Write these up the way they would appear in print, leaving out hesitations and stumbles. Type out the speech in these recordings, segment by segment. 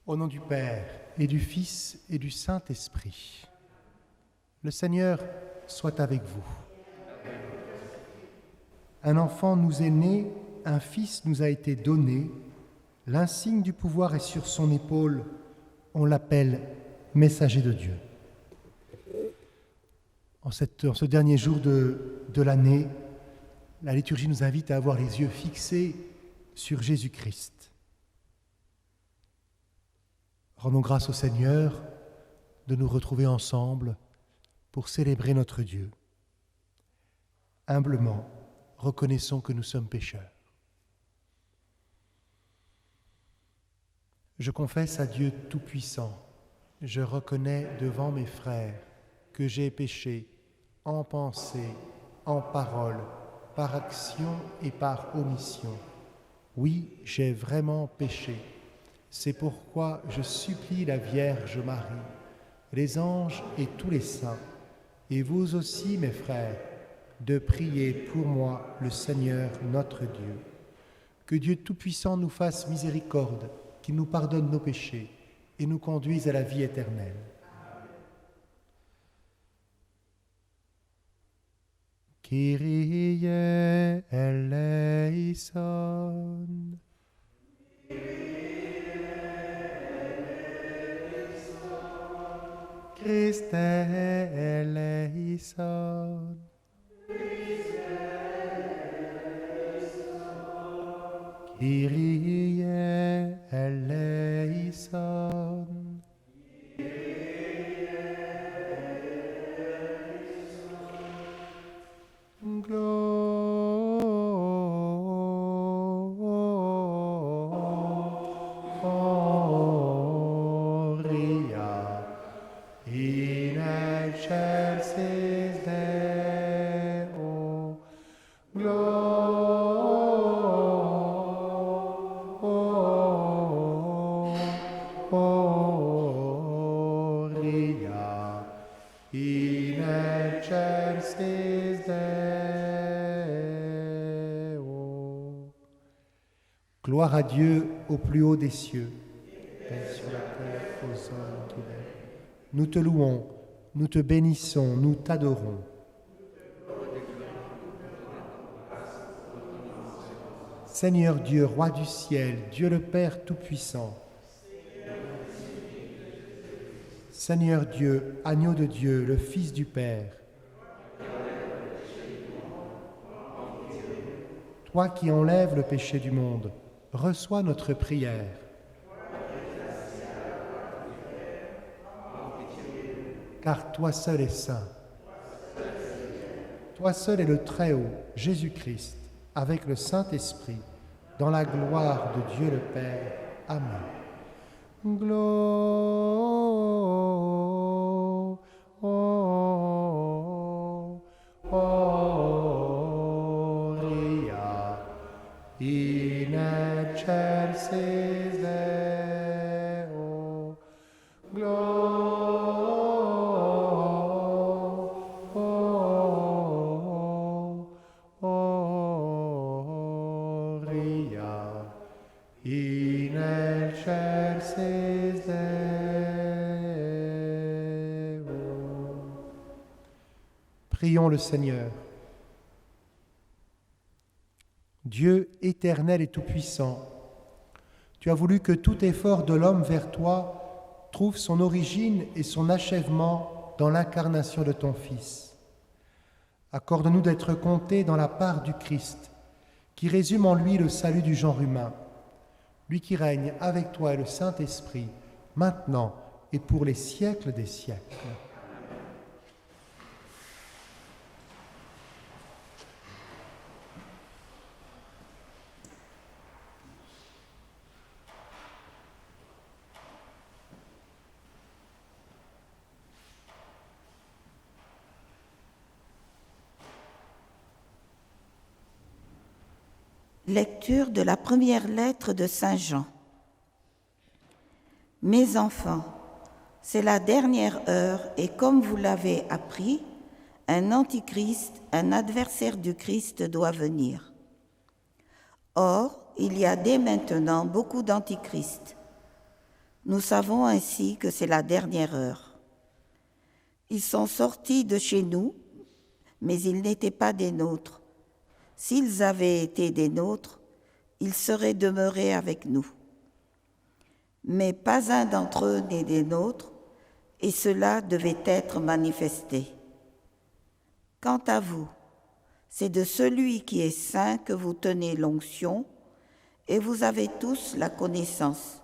Au nom du Père, et du Fils, et du Saint-Esprit. Le Seigneur soit avec vous. Un enfant nous est né, un fils nous a été donné, l'insigne du pouvoir est sur son épaule, on l'appelle messager de Dieu. En ce dernier jour de l'année, la liturgie nous invite à avoir les yeux fixés sur Jésus-Christ. Rendons grâce au Seigneur de nous retrouver ensemble pour célébrer notre Dieu. Humblement, reconnaissons que nous sommes pécheurs. Je confesse à Dieu Tout-Puissant, je reconnais devant mes frères que j'ai péché en pensée, en parole, par action et par omission. Oui, j'ai vraiment péché. C'est pourquoi je supplie la Vierge Marie, les anges et tous les saints, et vous aussi, mes frères, de prier pour moi le Seigneur notre Dieu. Que Dieu Tout-Puissant nous fasse miséricorde, qu'il nous pardonne nos péchés et nous conduise à la vie éternelle. Kyrie eleison. Christe eleison. Kyrie eleison. Gloria in excelsis Deo. Gloria in excelsis Deo. Gloire à Dieu au plus haut des cieux, paix sur la terre aux hommes qui l'aiment. Nous te louons, nous te bénissons, nous t'adorons. Seigneur Dieu, Roi du ciel, Dieu le Père Tout-Puissant. Seigneur Dieu, Agneau de Dieu, le Fils du Père. Toi qui enlèves le péché du monde, reçois notre prière. Car toi seul es saint. Toi seul est le Très-Haut, Jésus-Christ, avec le Saint-Esprit, dans la gloire de Dieu le Père. Amen. Gloria in excelsis Deo. Gloria in excelsis Deo. Prions le Seigneur. Dieu éternel et tout-puissant, tu as voulu que tout effort de l'homme vers toi trouve son origine et son achèvement dans l'incarnation de ton Fils. Accorde-nous d'être comptés dans la part du Christ, qui résume en lui le salut du genre humain, lui qui règne avec toi et le Saint-Esprit, maintenant et pour les siècles des siècles. Lecture de la première lettre de Saint Jean. Mes enfants, c'est la dernière heure et comme vous l'avez appris, un antichrist, un adversaire du Christ doit venir. Or, il y a dès maintenant beaucoup d'antichrists. Nous savons ainsi que c'est la dernière heure. Ils sont sortis de chez nous, mais ils n'étaient pas des nôtres. S'ils avaient été des nôtres, ils seraient demeurés avec nous. Mais pas un d'entre eux n'est des nôtres, et cela devait être manifesté. Quant à vous, c'est de celui qui est saint que vous tenez l'onction, et vous avez tous la connaissance.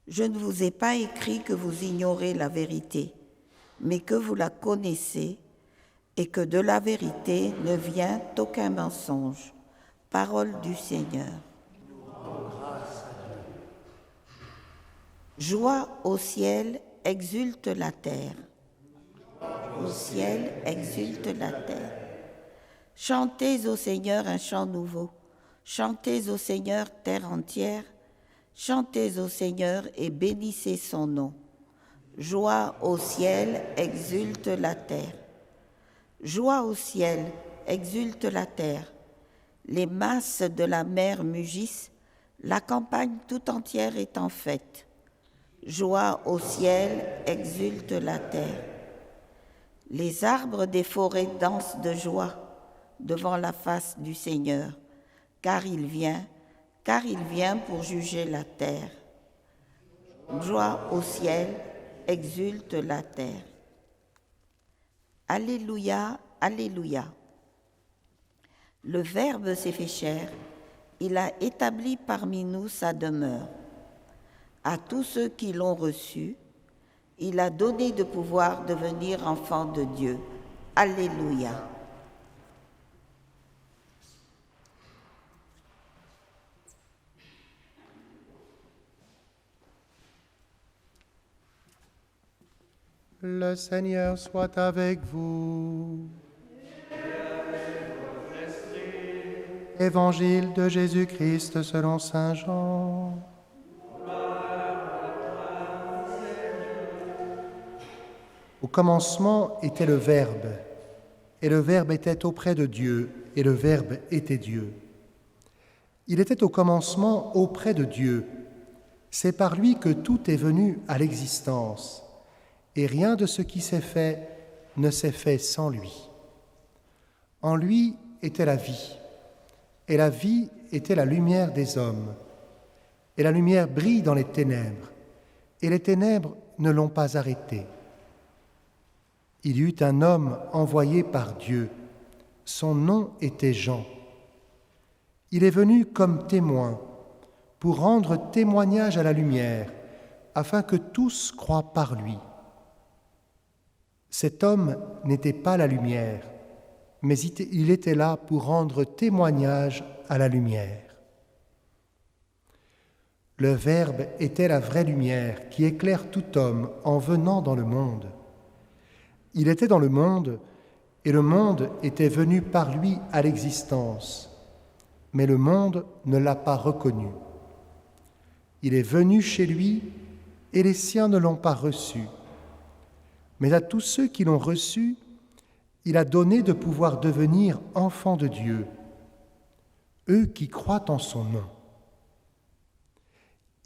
Je ne vous ai pas écrit que vous ignorez la vérité, mais que vous la connaissez, et que de la vérité ne vient aucun mensonge. Parole du Seigneur. Joie au ciel, exulte la terre. Au ciel, exulte la terre. Chantez au Seigneur un chant nouveau. Chantez au Seigneur, terre entière. Chantez au Seigneur et bénissez son nom. Joie au ciel, exulte la terre. Joie au ciel, exulte la terre. Les masses de la mer mugissent, la campagne tout entière est en fête. Joie au ciel, exulte la terre. Les arbres des forêts dansent de joie devant la face du Seigneur, car il vient pour juger la terre. Joie au ciel, exulte la terre. Alléluia, alléluia. Le Verbe s'est fait chair, il a établi parmi nous sa demeure. À tous ceux qui l'ont reçu, il a donné de pouvoir devenir enfants de Dieu. Alléluia. Le Seigneur soit avec vous. Évangile de Jésus-Christ selon saint Jean. Au commencement était le Verbe, et le Verbe était auprès de Dieu, et le Verbe était Dieu. Il était au commencement auprès de Dieu. C'est par lui que tout est venu à l'existence, et rien de ce qui s'est fait ne s'est fait sans lui. En lui était la vie, et la vie était la lumière des hommes. Et la lumière brille dans les ténèbres, et les ténèbres ne l'ont pas arrêtée. Il y eut un homme envoyé par Dieu. Son nom était Jean. Il est venu comme témoin pour rendre témoignage à la lumière, afin que tous croient par lui. Cet homme n'était pas la lumière, mais il était là pour rendre témoignage à la lumière. Le Verbe était la vraie lumière qui éclaire tout homme en venant dans le monde. Il était dans le monde, et le monde était venu par lui à l'existence, mais le monde ne l'a pas reconnu. Il est venu chez lui, et les siens ne l'ont pas reçu. Mais à tous ceux qui l'ont reçu, il a donné de pouvoir devenir enfants de Dieu, eux qui croient en son nom.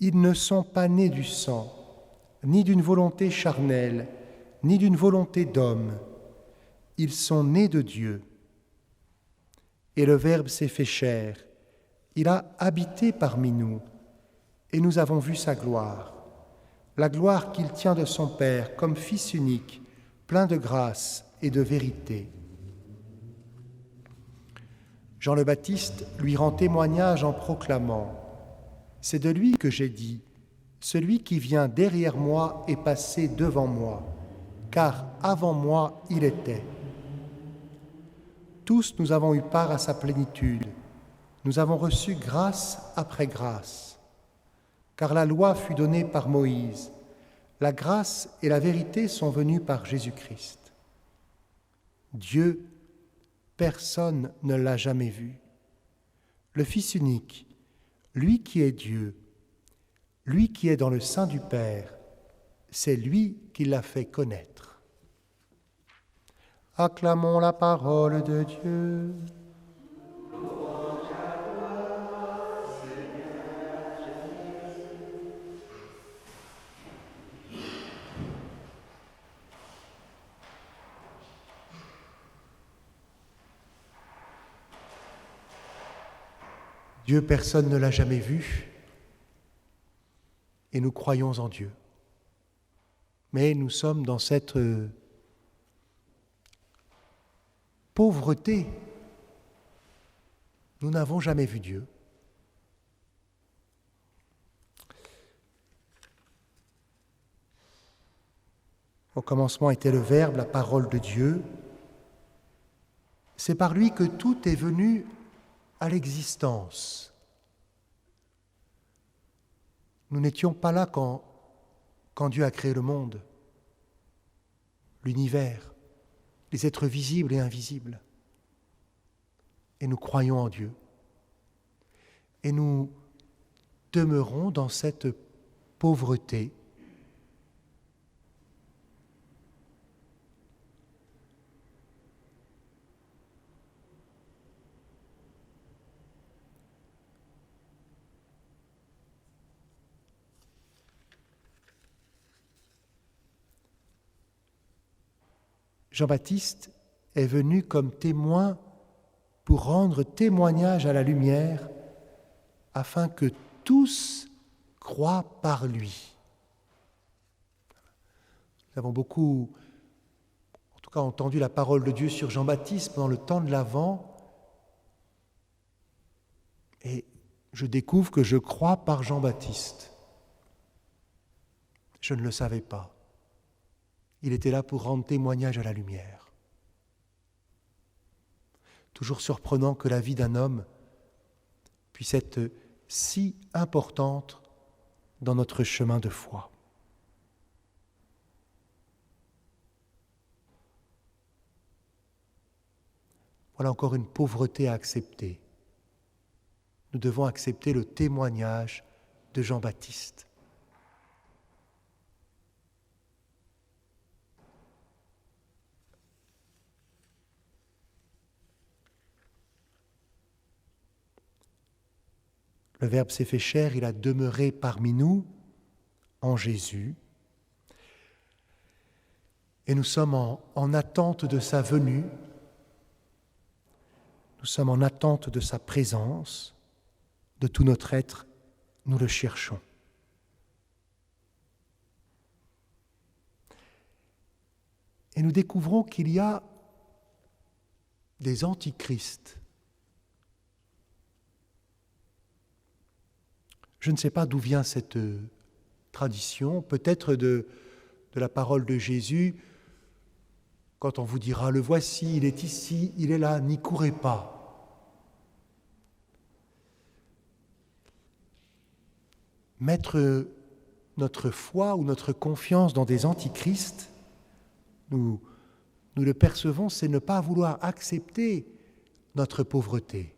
Ils ne sont pas nés du sang, ni d'une volonté charnelle, ni d'une volonté d'homme. Ils sont nés de Dieu. Et le Verbe s'est fait chair. Il a habité parmi nous, et nous avons vu sa gloire, la gloire qu'il tient de son Père comme Fils unique, plein de grâce et de vérité. Jean le Baptiste lui rend témoignage en proclamant « C'est de lui que j'ai dit, celui qui vient derrière moi est passé devant moi, car avant moi il était. » Tous nous avons eu part à sa plénitude, nous avons reçu grâce après grâce. Car la loi fut donnée par Moïse, la grâce et la vérité sont venues par Jésus-Christ. Dieu, personne ne l'a jamais vu. Le Fils unique, lui qui est Dieu, lui qui est dans le sein du Père, c'est lui qui l'a fait connaître. Acclamons la parole de Dieu. Dieu, personne ne l'a jamais vu, et nous croyons en Dieu. Mais nous sommes dans cette pauvreté. Nous n'avons jamais vu Dieu. Au commencement était le Verbe, la parole de Dieu. C'est par lui que tout est venu à l'existence. Nous n'étions pas là quand Dieu a créé le monde, l'univers, les êtres visibles et invisibles. Et nous croyons en Dieu. Et nous demeurons dans cette pauvreté. Jean-Baptiste est venu comme témoin pour rendre témoignage à la lumière afin que tous croient par lui. Nous avons beaucoup, en tout cas, entendu la parole de Dieu sur Jean-Baptiste pendant le temps de l'Avent, et je découvre que je crois par Jean-Baptiste. Je ne le savais pas. Il était là pour rendre témoignage à la lumière. Toujours surprenant que la vie d'un homme puisse être si importante dans notre chemin de foi. Voilà encore une pauvreté à accepter. Nous devons accepter le témoignage de Jean-Baptiste. Le Verbe s'est fait chair, il a demeuré parmi nous en Jésus. Et nous sommes en attente de sa venue. Nous sommes en attente de sa présence. De tout notre être, nous le cherchons. Et nous découvrons qu'il y a des antichrists. Je ne sais pas d'où vient cette tradition, peut-être de la parole de Jésus, quand on vous dira « Le voici, il est ici, il est là, n'y courez pas ». Mettre notre foi ou notre confiance dans des antichrists, nous le percevons, c'est ne pas vouloir accepter notre pauvreté.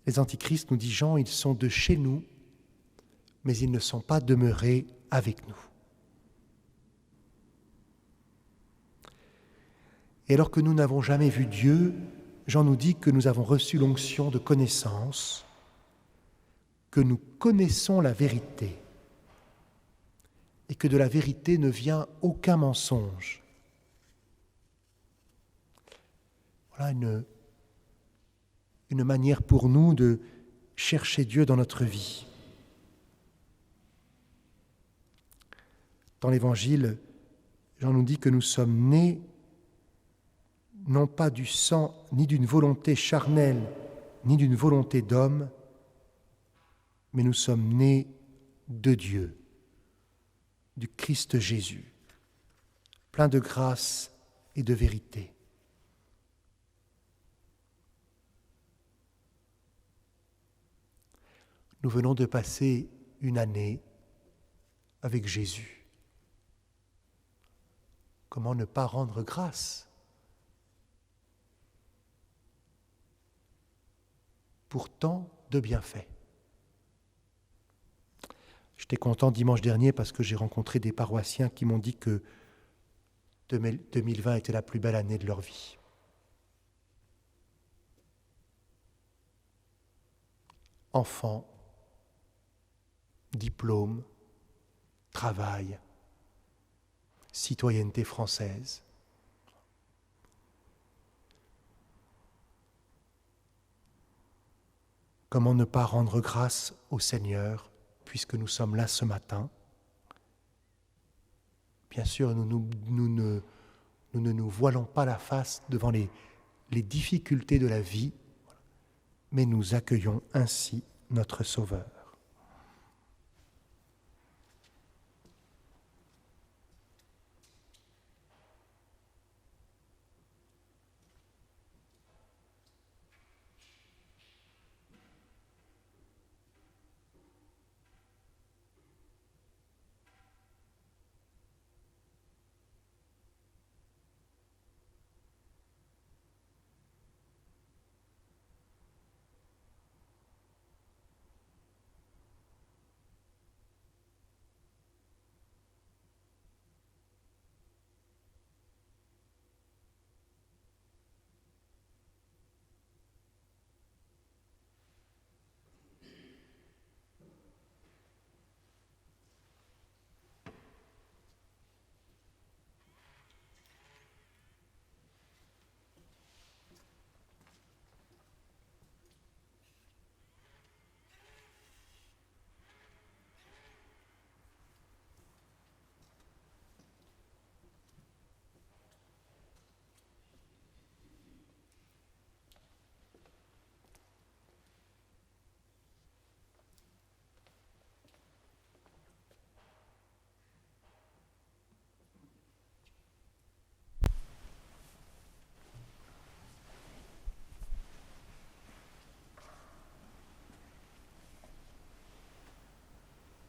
Les antichrists, nous dit Jean, ils sont de chez nous, mais ils ne sont pas demeurés avec nous. Et alors que nous n'avons jamais vu Dieu, Jean nous dit que nous avons reçu l'onction de connaissance, que nous connaissons la vérité, et que de la vérité ne vient aucun mensonge. Voilà une manière pour nous de chercher Dieu dans notre vie. Dans l'Évangile, Jean nous dit que nous sommes nés non pas du sang, ni d'une volonté charnelle, ni d'une volonté d'homme, mais nous sommes nés de Dieu, du Christ Jésus, plein de grâce et de vérité. Nous venons de passer une année avec Jésus. Comment ne pas rendre grâce pour tant de bienfaits? J'étais content dimanche dernier parce que j'ai rencontré des paroissiens qui m'ont dit que 2020 était la plus belle année de leur vie. Enfants, diplôme, travail, citoyenneté française. Comment ne pas rendre grâce au Seigneur puisque nous sommes là ce matin? Bien sûr, nous ne nous voilons pas la face devant les difficultés de la vie, mais nous accueillons ainsi notre Sauveur.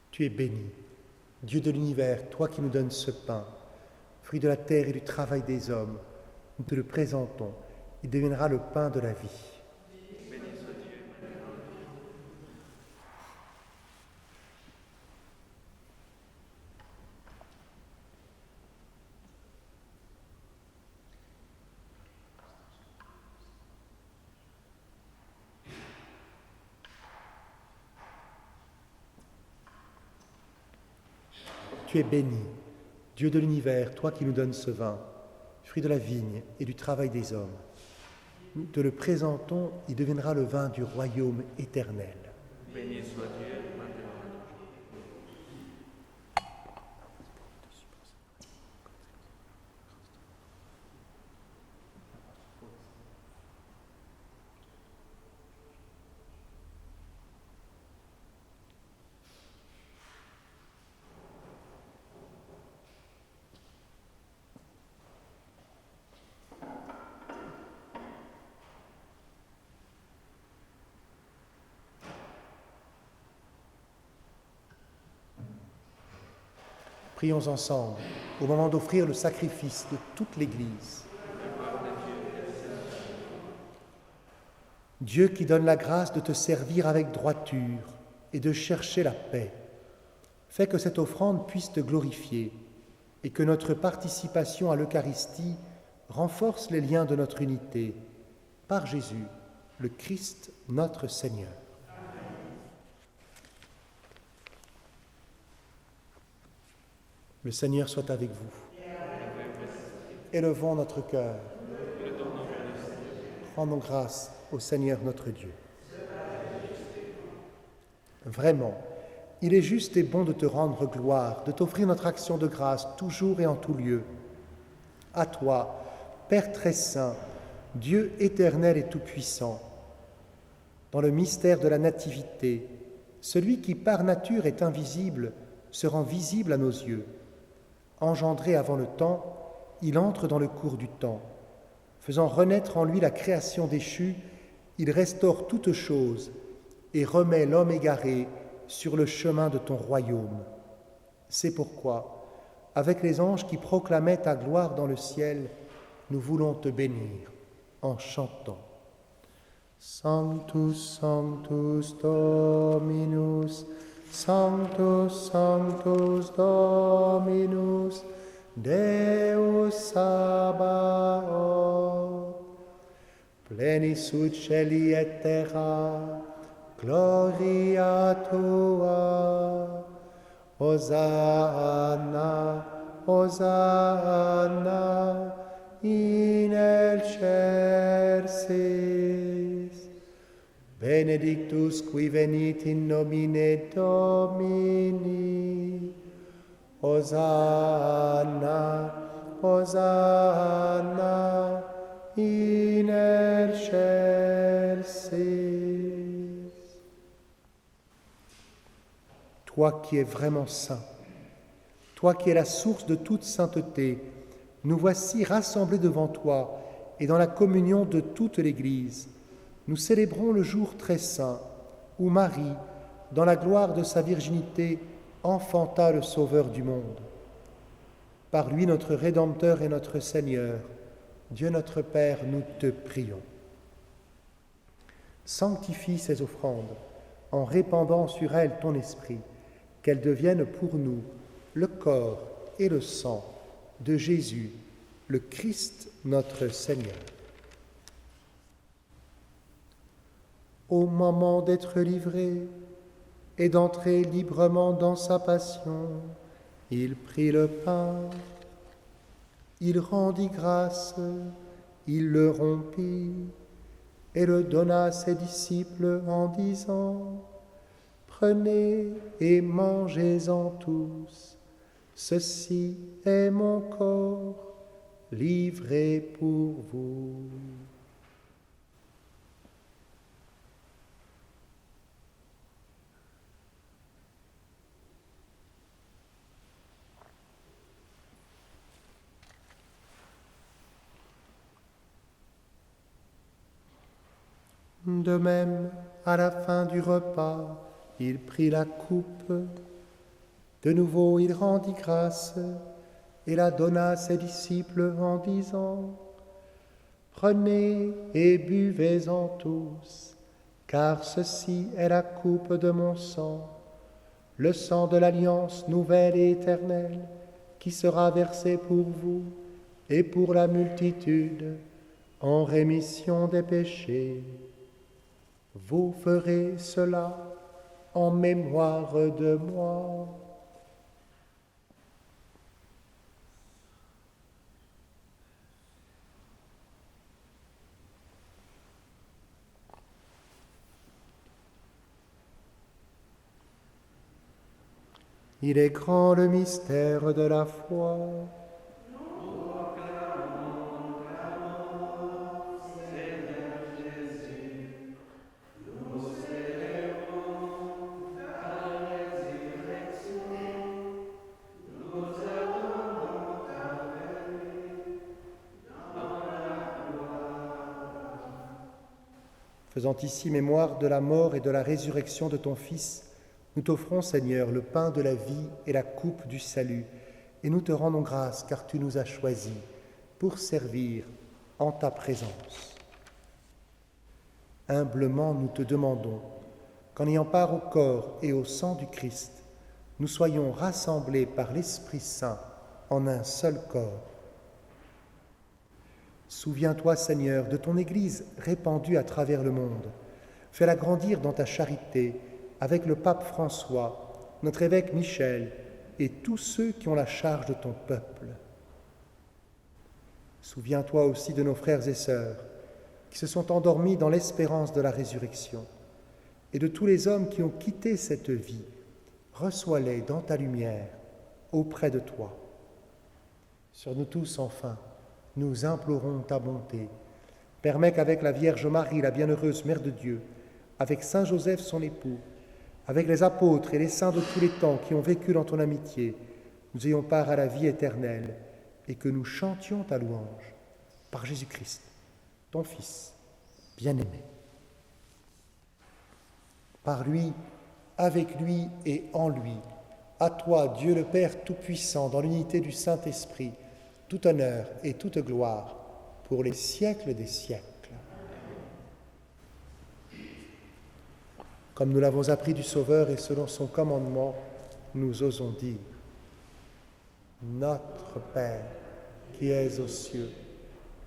Tu es béni, Dieu de l'univers, toi qui nous donnes ce pain, fruit de la terre et du travail des hommes. Nous te le présentons, il deviendra le pain de la vie. Tu es béni, Dieu de l'univers, toi qui nous donnes ce vin, fruit de la vigne et du travail des hommes. Nous te le présentons, il deviendra le vin du royaume éternel. Béni soit Dieu, maintenant et toujours. Prions ensemble au moment d'offrir le sacrifice de toute l'Église. Dieu qui donne la grâce de te servir avec droiture et de chercher la paix, fais que cette offrande puisse te glorifier et que notre participation à l'Eucharistie renforce les liens de notre unité. Par Jésus, le Christ, notre Seigneur. Le Seigneur soit avec vous. Élevons notre cœur. Rendons grâce au Seigneur notre Dieu. Vraiment, il est juste et bon de te rendre gloire, de t'offrir notre action de grâce toujours et en tout lieu. À toi, Père très saint, Dieu éternel et tout-puissant, dans le mystère de la nativité, celui qui par nature est invisible se rend visible à nos yeux. Engendré avant le temps, il entre dans le cours du temps. Faisant renaître en lui la création déchue, il restaure toutes choses et remet l'homme égaré sur le chemin de ton royaume. C'est pourquoi, avec les anges qui proclamaient ta gloire dans le ciel, nous voulons te bénir en chantant. Sanctus, Sanctus Dominus, Sanctus, Sanctus Dominus, Deus Sabaoth, plenis ut celi et terra, gloria tua, Hosanna, Hosanna, in excelsis. Benedictus qui venit in nomine Domini. Hosanna, Hosanna, in excelsis. Toi qui es vraiment saint, toi qui es la source de toute sainteté, nous voici rassemblés devant toi et dans la communion de toute l'Église. Nous célébrons le jour très saint où Marie, dans la gloire de sa virginité, enfanta le Sauveur du monde. Par lui, notre Rédempteur et notre Seigneur, Dieu notre Père, nous te prions. Sanctifie ces offrandes en répandant sur elles ton esprit, qu'elles deviennent pour nous le corps et le sang de Jésus, le Christ notre Seigneur. Au moment d'être livré et d'entrer librement dans sa passion, il prit le pain, il rendit grâce, il le rompit et le donna à ses disciples en disant : « Prenez et mangez-en tous, ceci est mon corps livré pour vous. » De même, à la fin du repas, il prit la coupe. De nouveau, il rendit grâce et la donna à ses disciples en disant : « Prenez et buvez-en tous, car ceci est la coupe de mon sang, le sang de l'alliance nouvelle et éternelle, qui sera versé pour vous et pour la multitude en rémission des péchés. Vous ferez cela en mémoire de moi. » Il est grand le mystère de la foi. Faisant ici mémoire de la mort et de la résurrection de ton Fils, nous t'offrons, Seigneur, le pain de la vie et la coupe du salut, et nous te rendons grâce car tu nous as choisis pour servir en ta présence. Humblement, nous te demandons qu'en ayant part au corps et au sang du Christ, nous soyons rassemblés par l'Esprit Saint en un seul corps. Souviens-toi, Seigneur, de ton Église répandue à travers le monde. Fais-la grandir dans ta charité avec le pape François, notre évêque Michel et tous ceux qui ont la charge de ton peuple. Souviens-toi aussi de nos frères et sœurs qui se sont endormis dans l'espérance de la résurrection et de tous les hommes qui ont quitté cette vie. Reçois-les dans ta lumière, auprès de toi. Sur nous tous, enfin, nous implorons ta bonté. Permets qu'avec la Vierge Marie, la bienheureuse Mère de Dieu, avec Saint Joseph son époux, avec les apôtres et les saints de tous les temps qui ont vécu dans ton amitié, nous ayons part à la vie éternelle et que nous chantions ta louange par Jésus-Christ, ton Fils bien-aimé. Par lui, avec lui et en lui, à toi, Dieu le Père Tout-Puissant, dans l'unité du Saint-Esprit, tout honneur et toute gloire pour les siècles des siècles. Comme nous l'avons appris du Sauveur et selon son commandement, nous osons dire : Notre Père, qui es aux cieux,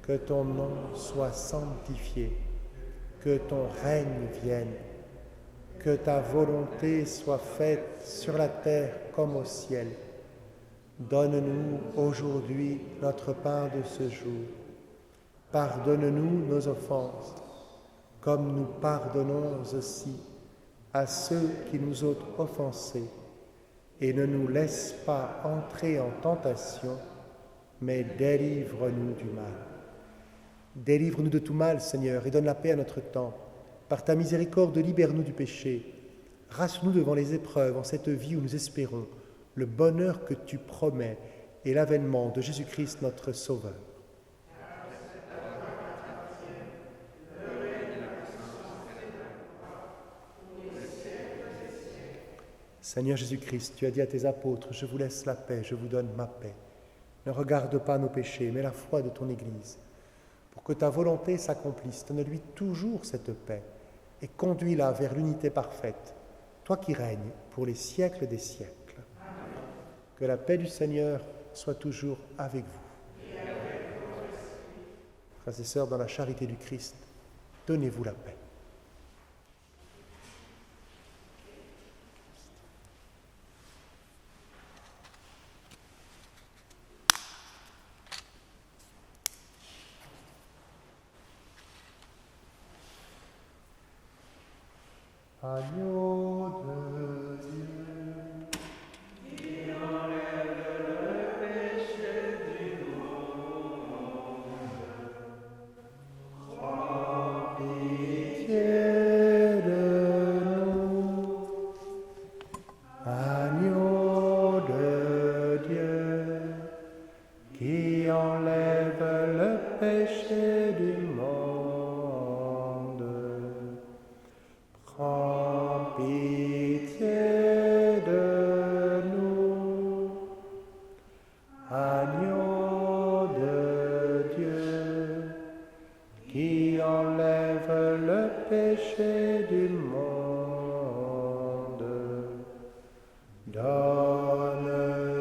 que ton nom soit sanctifié, que ton règne vienne, que ta volonté soit faite sur la terre comme au ciel. Donne-nous aujourd'hui notre pain de ce jour. Pardonne-nous nos offenses, comme nous pardonnons aussi à ceux qui nous ont offensés, et ne nous laisse pas entrer en tentation, mais délivre-nous du mal. Délivre-nous de tout mal, Seigneur, et donne la paix à notre temps. Par ta miséricorde, libère-nous du péché. Rassure-nous devant les épreuves en cette vie où nous espérons le bonheur que tu promets et l'avènement de Jésus-Christ notre Sauveur. Seigneur Jésus-Christ, tu as dit à tes apôtres, je vous laisse la paix, je vous donne ma paix. Ne regarde pas nos péchés, mais la foi de ton Église. Pour que ta volonté s'accomplisse, donne-lui toujours cette paix et conduis-la vers l'unité parfaite, toi qui règnes pour les siècles des siècles. Que la paix du Seigneur soit toujours avec vous. Frères et sœurs, dans la charité du Christ, donnez-vous la paix. Agneau de Dieu, qui enlève le péché du monde, prends pitié de nous. Agneau de Dieu, qui enlève le péché du monde, prends pitié de nous. Agneau de Dieu, qui enlève le péché du monde, donne-nous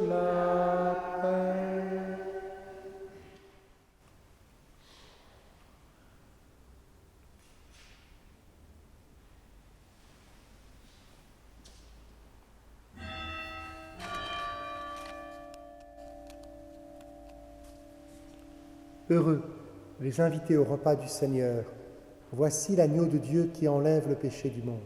la paix. Heureux les invités au repas du Seigneur. Voici l'agneau de Dieu qui enlève le péché du monde.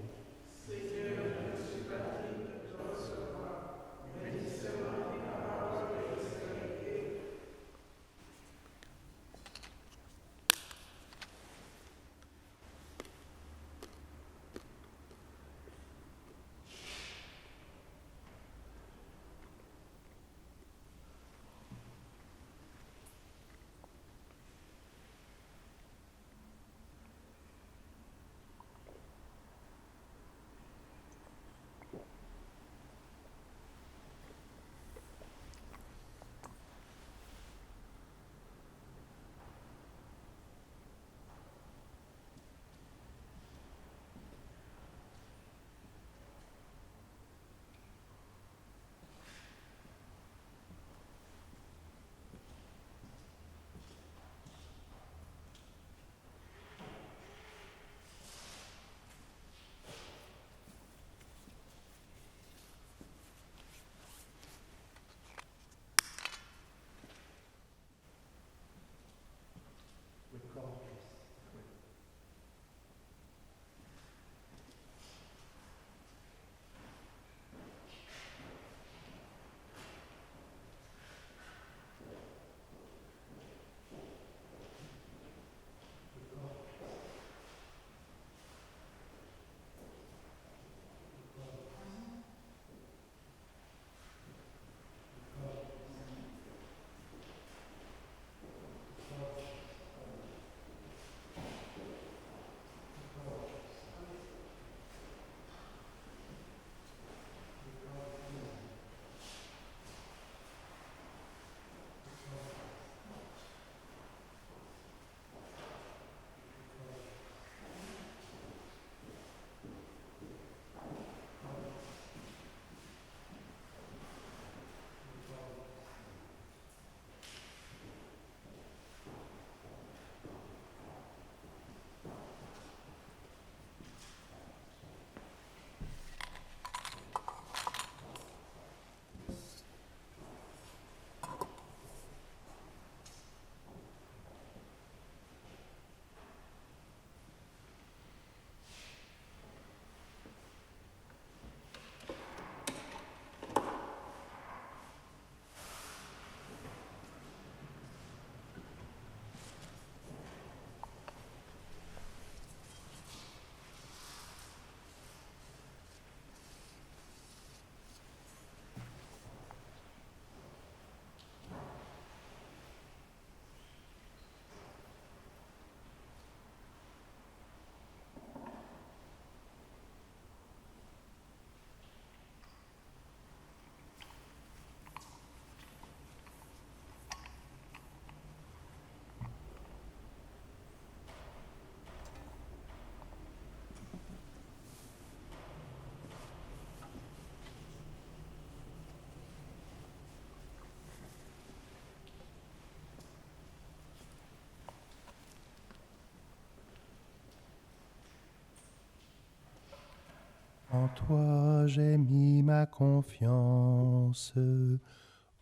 En toi j'ai mis ma confiance,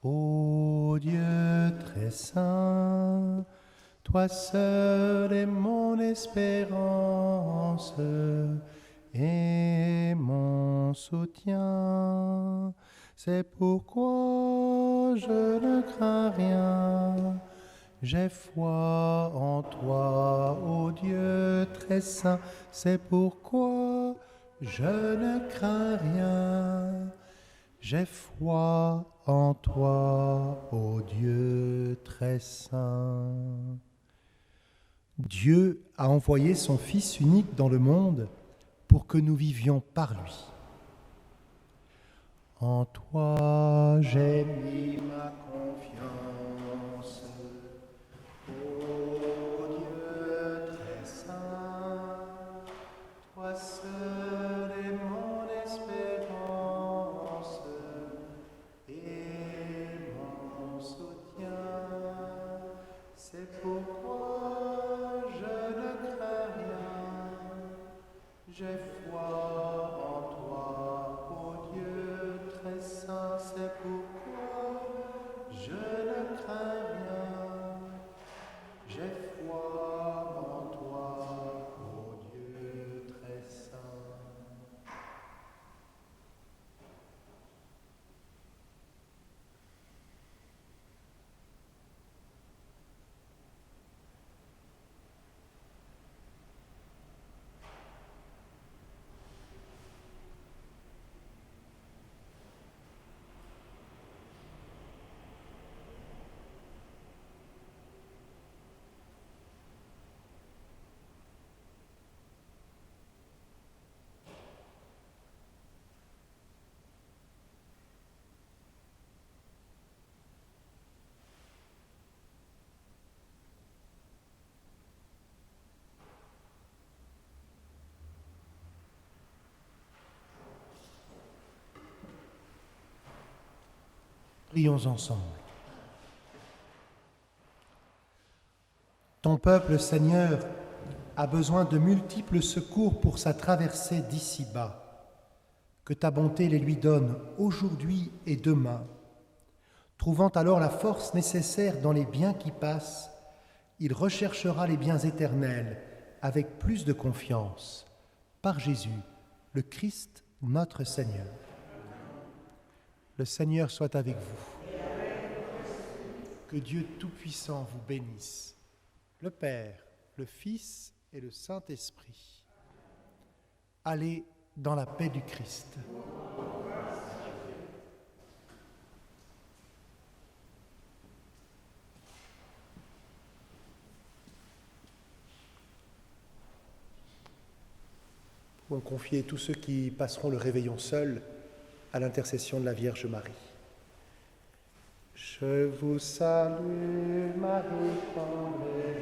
ô Dieu très saint. Toi seul es mon espérance et mon soutien. C'est pourquoi je ne crains rien. J'ai foi en toi, ô Dieu très saint. C'est pourquoi je ne crains rien. J'ai foi en toi, ô Dieu très saint. Dieu a envoyé son Fils unique dans le monde pour que nous vivions par lui. En toi j'ai mis ma confiance, ô Dieu très saint. Toi seul est mon espérance et mon soutien. C'est pourquoi je ne crains rien. J'ai foi en toi, ô Dieu très saint. C'est pourquoi je ne crains rien. J'ai foi en toi, ô Dieu très saint. Prions ensemble. Ton peuple, Seigneur, a besoin de multiples secours pour sa traversée d'ici-bas. Que ta bonté les lui donne aujourd'hui et demain. Trouvant alors la force nécessaire dans les biens qui passent, il recherchera les biens éternels avec plus de confiance. Par Jésus, le Christ, notre Seigneur. Le Seigneur soit avec vous. Que Dieu Tout-Puissant vous bénisse, le Père, le Fils et le Saint-Esprit. Allez dans la paix du Christ. Nous pouvons confier tous ceux qui passeront le réveillon seuls à l'intercession de la Vierge Marie. Je vous salue, Marie, tendre et